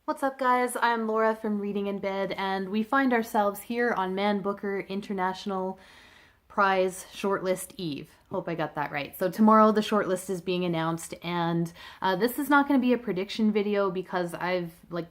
What's up, guys? I'm Laura from Reading in Bed, and we find ourselves here on Man Booker International Prize Shortlist Eve. Hope I got that right. So tomorrow the shortlist is being announced, and this is not going to be a prediction video because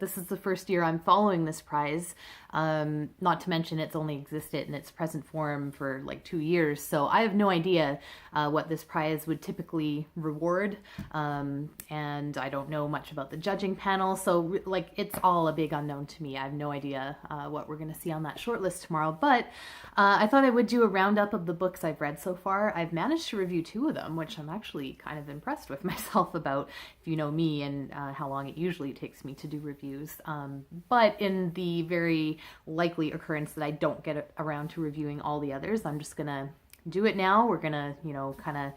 this is the first year I'm following this prize. Not to mention it's only existed in its present form for like 2 years, so I have no idea what this prize would typically reward, and I don't know much about the judging panel, so it's all a big unknown to me. I have no idea what we're going to see on that shortlist tomorrow, but I thought I would do a roundup of the books I've read so far. I've managed to review 2 of them, which I'm actually kind of impressed with myself about, if you know me and how long it usually takes me to do reviews. But in the very likely occurrence that I don't get around to reviewing all the others, I'm just gonna do it now. We're gonna, kind of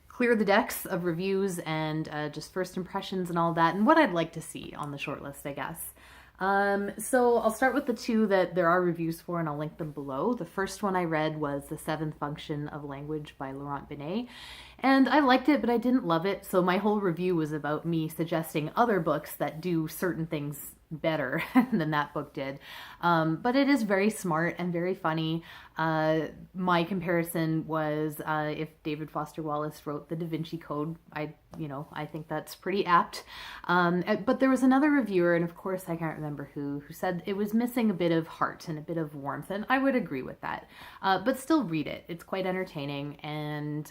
clear the decks of reviews and just first impressions and all that, and what I'd like to see on the shortlist, I guess. So I'll start with the 2 that there are reviews for, and I'll link them below. The first one I read was The Seventh Function of Language by Laurent Binet, and I liked it, but I didn't love it, so my whole review was about me suggesting other books that do certain things better than that book did. But it is very smart and very funny. My comparison was if David Foster Wallace wrote The Da Vinci Code. I think that's pretty apt. But there was another reviewer, and of course I can't remember who said it was missing a bit of heart and a bit of warmth, and I would agree with that. But still read it. It's quite entertaining, and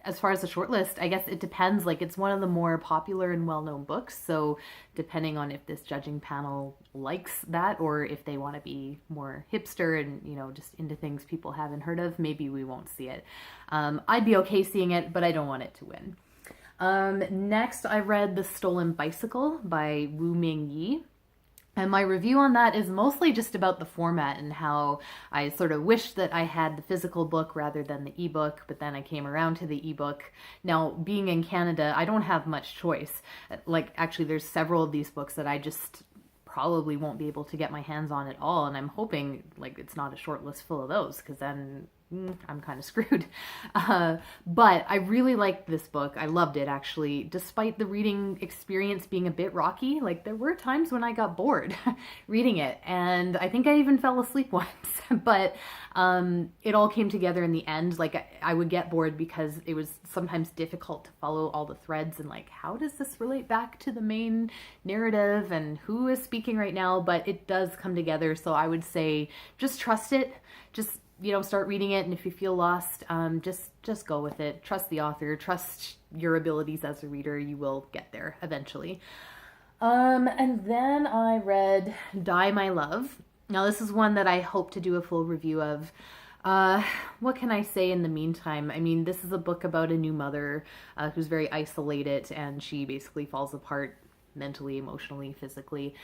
as far as the shortlist, I guess it depends. It's one of the more popular and well-known books, so depending on if this judging panel likes that or if they want to be more hipster and, just into things people haven't heard of, maybe we won't see it. I'd be okay seeing it, but I don't want it to win. Next, I read The Stolen Bicycle by Wu Ming Yi. And my review on that is mostly just about the format and how I sort of wish that I had the physical book rather than the ebook, but then I came around to the ebook. Now, being in Canada, I don't have much choice. Actually, there's several of these books that I just probably won't be able to get my hands on at all, and I'm hoping it's not a short list full of those, because then I'm kind of screwed. But I really liked this book. I loved it, actually, despite the reading experience being a bit rocky. There were times when I got bored reading it, and I think I even fell asleep once. But it all came together in the end. I would get bored because it was sometimes difficult to follow all the threads and how does this relate back to the main narrative and who is speaking right now? But it does come together, so I would say just trust it. Just start reading it, and if you feel lost, just go with it. Trust the author, trust your abilities as a reader. You will get there eventually. And then I read Die, My Love. Now, this is one that I hope to do a full review of. What can I say in the meantime? I mean, this is a book about a new mother who's very isolated, and she basically falls apart mentally, emotionally, physically.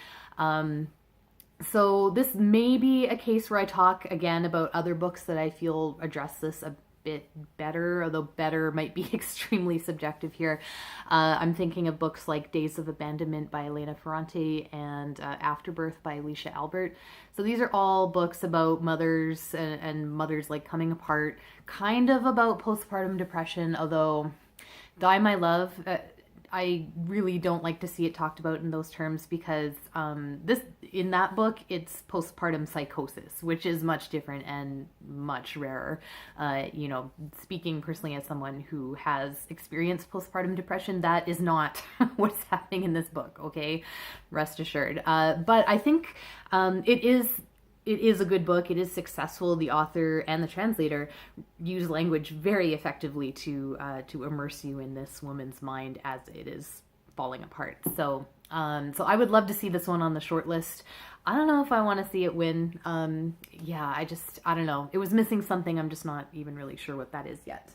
So this may be a case where I talk again about other books that I feel address this a bit better, although better might be extremely subjective here. I'm thinking of books like Days of Abandonment by Elena Ferrante and Afterbirth by Alicia Albert. So these are all books about mothers and mothers coming apart, kind of about postpartum depression, although Die, My Love, I really don't like to see it talked about in those terms because in that book, it's postpartum psychosis, which is much different and much rarer. Speaking personally as someone who has experienced postpartum depression, that is not what's happening in this book, okay? Rest assured. But I think it is a good book. It is successful. The author and the translator use language very effectively to immerse you in this woman's mind as it is falling apart. So I would love to see this one on the short list. I don't know if I want to see it win. I don't know. It was missing something. I'm just not even really sure what that is yet.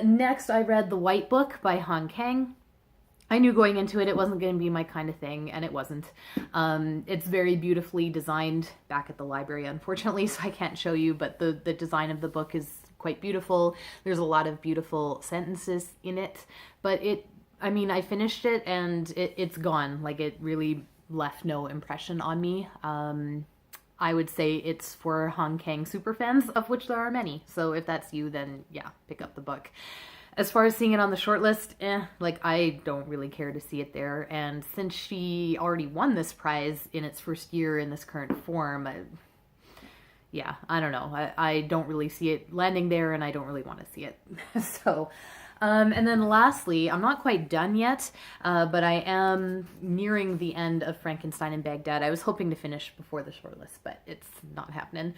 Next, I read The White Book by Han Kang. I knew going into it wasn't going to be my kind of thing, and it wasn't. It's very beautifully designed back at the library, unfortunately, so I can't show you, but the design of the book is quite beautiful. There's a lot of beautiful sentences in it, but I finished it, and it's gone. It really left no impression on me. I would say it's for Han Kang superfans, of which there are many. So if that's you, then yeah, pick up the book. As far as seeing it on the shortlist, like I don't really care to see it there. And since she already won this prize in its first year in this current form, yeah, I don't know. I don't really see it landing there, and I don't really want to see it. So, and then lastly, I'm not quite done yet, but I am nearing the end of Frankenstein in Baghdad. I was hoping to finish before the shortlist, but it's not happening.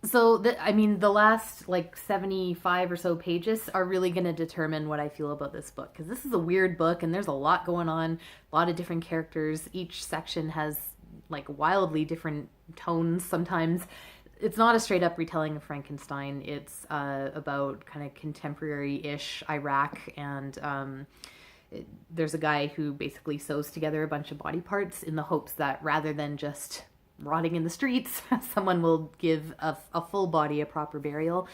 So, I mean, the last like 75 or so pages are really going to determine what I feel about this book. Because this is a weird book and there's a lot going on, a lot of different characters. Each section has like wildly different tones sometimes. It's not a straight up retelling of Frankenstein. It's about kind of contemporary-ish Iraq, and there's a guy who basically sews together a bunch of body parts in the hopes that rather than just rotting in the streets, someone will give a full body a proper burial.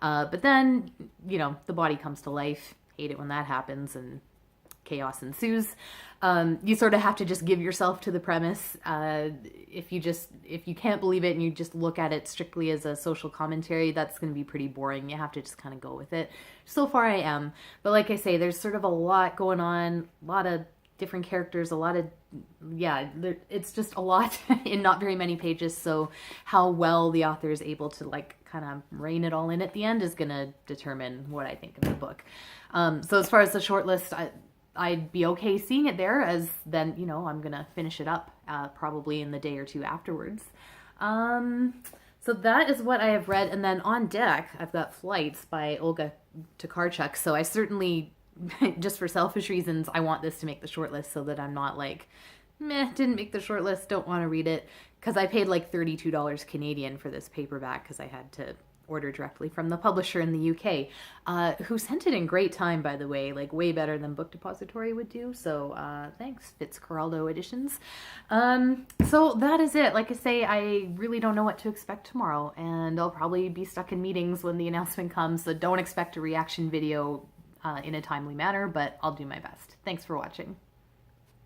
But then, you know, the body comes to life. Hate it when that happens and chaos ensues. You sort of have to just give yourself to the premise. If you can't believe it and you just look at it strictly as a social commentary, that's going to be pretty boring. You have to just kind of go with it. So far I am. But like I say, there's sort of a lot going on, a lot of different characters, a lot of, it's just a lot in not very many pages. So how well the author is able to like kind of rein it all in at the end is going to determine what I think of the book. So as far as the shortlist, I'd be okay seeing it there, as then, you know, I'm going to finish it up probably in the day or two afterwards. So that is what I have read. And then on deck, I've got Flights by Olga Tokarczuk. So I certainly, just for selfish reasons, I want this to make the shortlist so that I'm not like, meh, didn't make the shortlist, don't want to read it. Because I paid like $32 Canadian for this paperback because I had to order directly from the publisher in the UK, who sent it in great time, by the way, like way better than Book Depository would do. So thanks, Fitzcarraldo Editions. So that is it. Like I say, I really don't know what to expect tomorrow, and I'll probably be stuck in meetings when the announcement comes, so don't expect a reaction video in a timely manner, but I'll do my best. Thanks for watching.